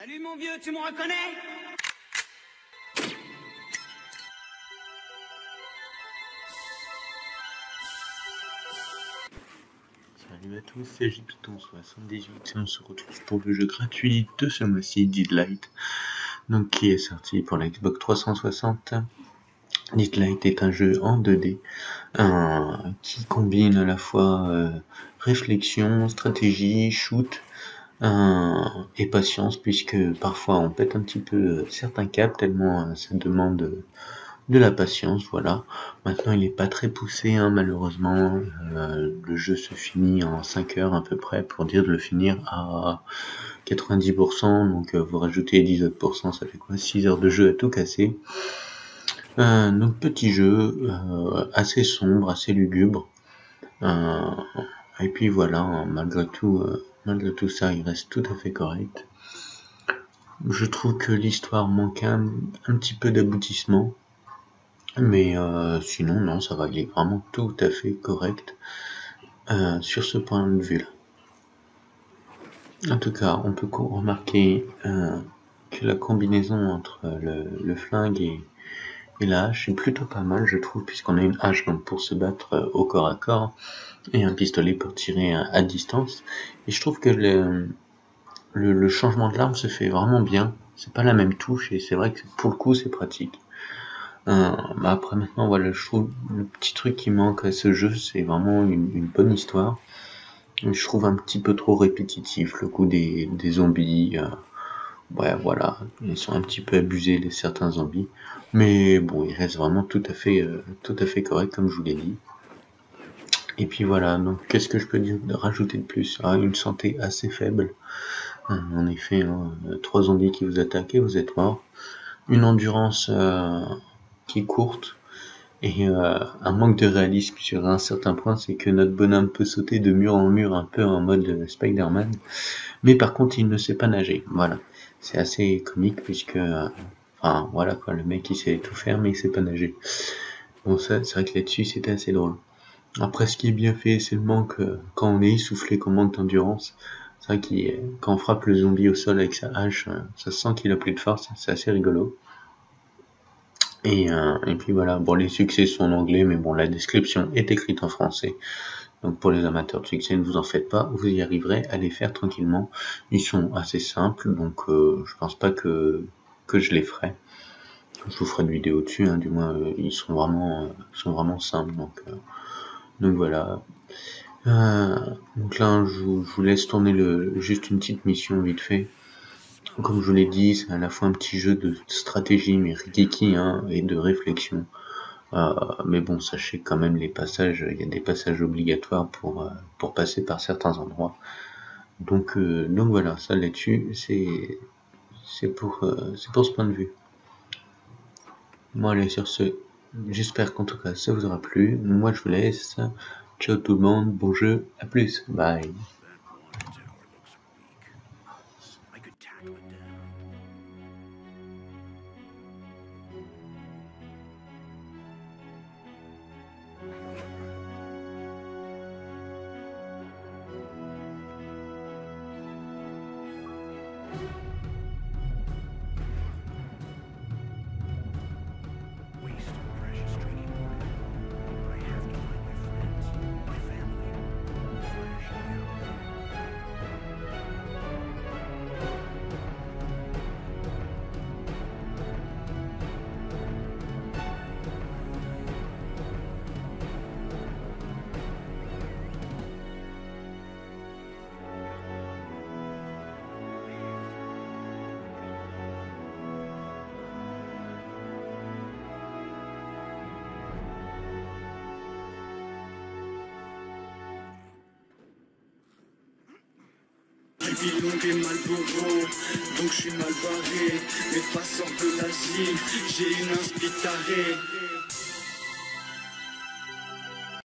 Salut mon vieux, tu me reconnais? Salut à tous, c'est JPython78 et on se retrouve pour le jeu gratuit de ce mois-ci, Deadlight, donc qui est sorti pour la Xbox 360. Deadlight est un jeu en 2D qui combine à la fois réflexion, stratégie, shoot et patience, puisque parfois on pète un petit peu certains câbles tellement ça demande de la patience. Voilà. Maintenant il est pas très poussé malheureusement, le jeu se finit en 5 heures à peu près, pour dire de le finir à 90%, donc vous rajoutez 10 autres pourcents, ça fait quoi, 6 heures de jeu à tout casser. Donc petit jeu assez sombre, assez lugubre, et puis voilà, malgré tout ça il reste tout à fait correct. Je trouve que l'histoire manque un petit peu d'aboutissement, mais sinon non, ça va, il est vraiment tout à fait correct sur ce point de vue là. En tout cas, on peut remarquer que la combinaison entre le flingue et la hache est plutôt pas mal, je trouve, puisqu'on a une hache donc pour se battre au corps à corps et un pistolet pour tirer à distance. Et je trouve que le changement de l'arme se fait vraiment bien. C'est pas la même touche et c'est vrai que pour le coup c'est pratique. Après maintenant voilà, je trouve le petit truc qui manque à ce jeu, c'est vraiment une bonne histoire. Je trouve un petit peu trop répétitif le coup des zombies. Ouais, voilà, ils sont un petit peu abusés certains zombies, mais bon, ils restent vraiment tout à fait corrects comme je vous l'ai dit. Et puis voilà, donc qu'est-ce que je peux dire de rajouter de plus? Une santé assez faible. En effet, 3 zombies qui vous attaquent et vous êtes mort. Une endurance qui est courte. Et un manque de réalisme sur un certain point, c'est que notre bonhomme peut sauter de mur en mur un peu en mode Spider-Man. Mais par contre, il ne sait pas nager. Voilà. C'est assez comique puisque... enfin, voilà quoi, le mec il sait tout faire mais il sait pas nager. Bon, ça, c'est vrai que là-dessus, c'était assez drôle. Après, ce qui est bien fait, c'est le manque, quand on est essoufflé, qu'on manque d'endurance. C'est vrai que quand on frappe le zombie au sol avec sa hache, ça se sent qu'il a plus de force, c'est assez rigolo. Et puis voilà, bon, les succès sont en anglais, mais bon, la description est écrite en français. Donc pour les amateurs de succès, ne vous en faites pas, vous y arriverez à les faire tranquillement. Ils sont assez simples, donc je pense pas que je les ferai. Je vous ferai une vidéo dessus, du moins ils sont vraiment simples, donc voilà. Donc là, je vous laisse tourner juste une petite mission vite fait. Comme je vous l'ai dit, c'est à la fois un petit jeu de stratégie, mais rikiki, et de réflexion. Mais bon, sachez quand même les passages, il y a des passages obligatoires pour passer par certains endroits. Donc voilà, ça là-dessus, c'est pour ce point de vue. Bon allez, sur ce, j'espère qu'en tout cas ça vous aura plu. Moi je vous laisse. Ciao tout le monde, bon jeu, à plus, bye. Pilon et Malboro, donc je suis mal barré. Mes passeurs de l'asile, j'ai une inspiration tarée.